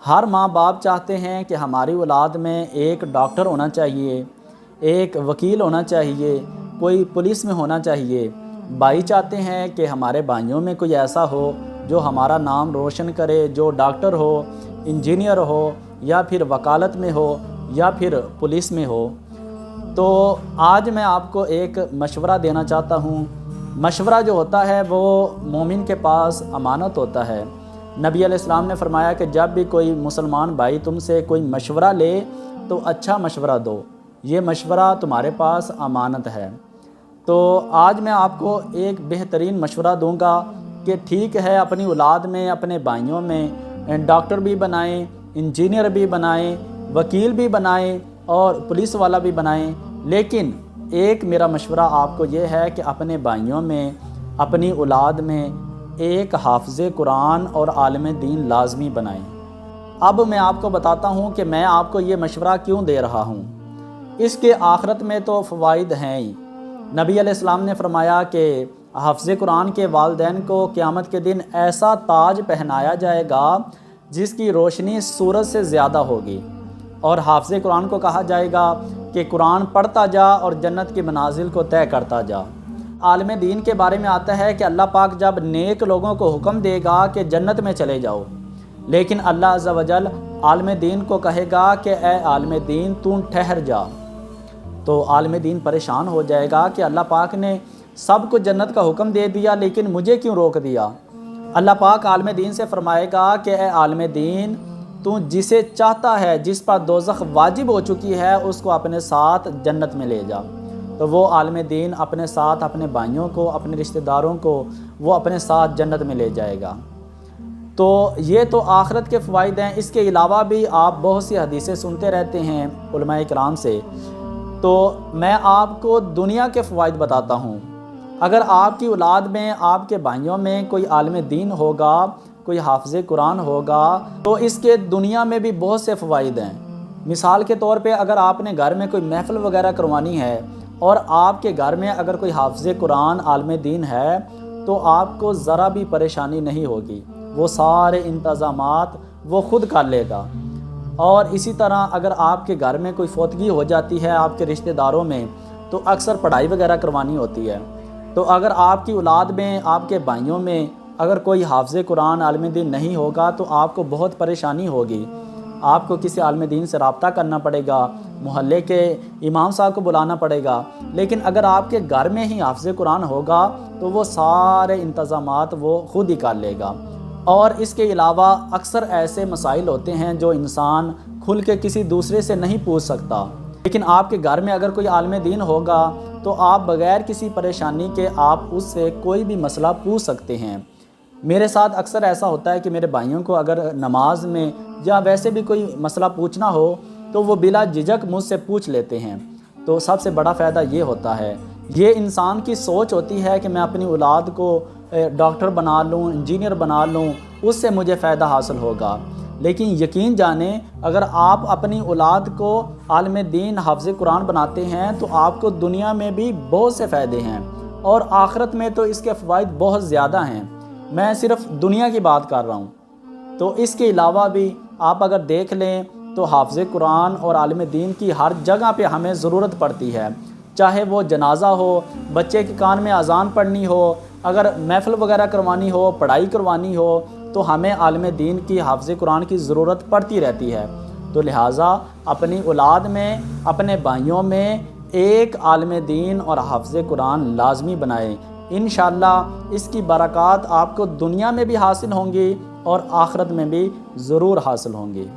हर माँ बाप चाहते हैं कि हमारी औलाद में एक डॉक्टर होना चाहिए, एक वकील होना चाहिए, कोई पुलिस में होना चाहिए। भाई चाहते हैं कि हमारे भाइयों में कोई ऐसा हो जो हमारा नाम रोशन करे, जो डॉक्टर हो, इंजीनियर हो, या फिर वकालत में हो, या फिर पुलिस में हो। तो आज मैं आपको एक मशवरा देना चाहता हूँ। मशवरा जो होता है वो मोमिन के पास अमानत होता है। नबी अलैहिस्सलाम ने फरमाया कि जब भी कोई मुसलमान भाई तुमसे कोई मशवरा ले तो अच्छा मशवरा दो, ये मशवरा तुम्हारे पास अमानत है। तो आज मैं आपको एक बेहतरीन मशवरा दूंगा कि ठीक है, अपनी औलाद में, अपने भाइयों में डॉक्टर भी बनाएं, इंजीनियर भी बनाएं, वकील भी बनाएं और पुलिस वाला भी बनाएं। लेकिन एक मेरा मशवरा आपको ये है कि अपने भाइयों में, अपनी औलाद में एक हाफ़िज़ कुरान और आलिम दीन लाजमी बनाएं। अब मैं आपको बताता हूँ कि मैं आपको ये मशवरा क्यों दे रहा हूँ। इसके आखिरत में तो फ़वाइद हैं ही। नबी अलैहिस्सलाम ने फरमाया कि हाफ़िज़ कुरान के वालिदैन को क़यामत के दिन ऐसा ताज पहनाया जाएगा जिसकी रोशनी सूरज से ज़्यादा होगी, और हाफ़िज़ कुरान को कहा जाएगा कि कुरान पढ़ता जा और जन्नत की मनाजिल को तय करता जा। आलिम दीन के बारे में आता है कि अल्लाह पाक जब नेक लोगों को हुक्म देगा कि जन्नत में चले जाओ, लेकिन अल्लाह अज़्ज़ा वजल आलिम दीन को कहेगा कि ए आलिम दीन तू ठहर जा। तो आलिम दीन परेशान हो जाएगा कि अल्लाह पाक ने सबको जन्नत का हुक्म दे दिया, लेकिन मुझे क्यों रोक दिया। अल्लाह पाक आलिम दीन से फरमाएगा कि ए आलिम दीन, तू जिसे चाहता है, जिस पर दोज़ख वाजिब हो चुकी है, उसको अपने साथ जन्नत में ले जा। तो वो आलिम दीन अपने साथ अपने भाइयों को, अपने रिश्तेदारों को वो अपने साथ जन्नत में ले जाएगा। तो ये तो आखिरत के फ़वाइद हैं। इसके अलावा भी आप बहुत सी हदीसें सुनते रहते हैं उलमाए किराम से। तो मैं आपको दुनिया के फ़वाइद बताता हूँ। अगर आपकी औलाद में, आपके भाइयों में कोई आलिम दीन होगा, कोई हाफ़िज़ कुरान होगा, तो इसके दुनिया में भी बहुत से फ़वाइद हैं। मिसाल के तौर पे अगर आपने घर में कोई महफ़िल वगैरह करवानी है और आपके घर में अगर कोई हाफ़िज़ कुरान आलिम दीन है, तो आपको ज़रा भी परेशानी नहीं होगी। वो सारे इंतज़ामात वो ख़ुद कर लेगा। और इसी तरह अगर आपके घर में कोई फौतगी हो जाती है आपके रिश्तेदारों में, तो अक्सर पढ़ाई वगैरह करवानी होती है। तो अगर आपकी औलाद में, आपके भाइयों में अगर कोई हाफ़िज़ कुरान आलिम दीन नहीं होगा, तो आपको बहुत परेशानी होगी। आपको किसी आलिम दीन से रब्ता करना पड़ेगा, मोहल्ले के इमाम साहब को बुलाना पड़ेगा। लेकिन अगर आपके घर में ही हाफ़िज़ कुरान होगा, तो वो सारे इंतज़ामात वो ख़ुद ही कर लेगा। और इसके अलावा अक्सर ऐसे मसाइल होते हैं जो इंसान खुल के किसी दूसरे से नहीं पूछ सकता, लेकिन आपके घर में अगर कोई आलिम दीन होगा, तो आप बग़ैर किसी परेशानी के आप उससे कोई भी मसला पूछ सकते हैं। मेरे साथ अक्सर ऐसा होता है कि मेरे भाइयों को अगर नमाज में या वैसे भी कोई मसला पूछना हो, तो वो बिला झिझक मुझसे पूछ लेते हैं। तो सबसे बड़ा फ़ायदा ये होता है, ये इंसान की सोच होती है कि मैं अपनी औलाद को डॉक्टर बना लूँ, इंजीनियर बना लूँ, उससे मुझे फ़ायदा हासिल होगा। लेकिन यकीन जाने, अगर आप अपनी औलाद को आलिम दीन हाफ़िज़ कुरान बनाते हैं, तो आपको दुनिया में भी बहुत से फ़ायदे हैं और आखिरत में तो इसके फ़वाइद बहुत ज़्यादा हैं। मैं सिर्फ़ दुनिया की बात कर रहा हूँ। तो इसके अलावा भी आप अगर देख लें तो हाफ़िज़ कुरान और आलिम दीन की हर जगह पे हमें ज़रूरत पड़ती है। चाहे वो जनाजा हो, बच्चे के कान में अज़ान पढ़नी हो, अगर महफ़िल वगैरह करवानी हो, पढ़ाई करवानी हो, तो हमें आलिम दीन की, हाफ़िज़ कुरान की ज़रूरत पड़ती रहती है। तो लिहाजा अपनी औलाद में, अपने भाइयों में एक आलिम दीन और हाफ़िज़ कुरान लाजमी बनाएं। इंशाअल्लाह इसकी बरक़ात आपको दुनिया में भी हासिल होंगी और आखिरत में भी ज़रूर हासिल होंगी।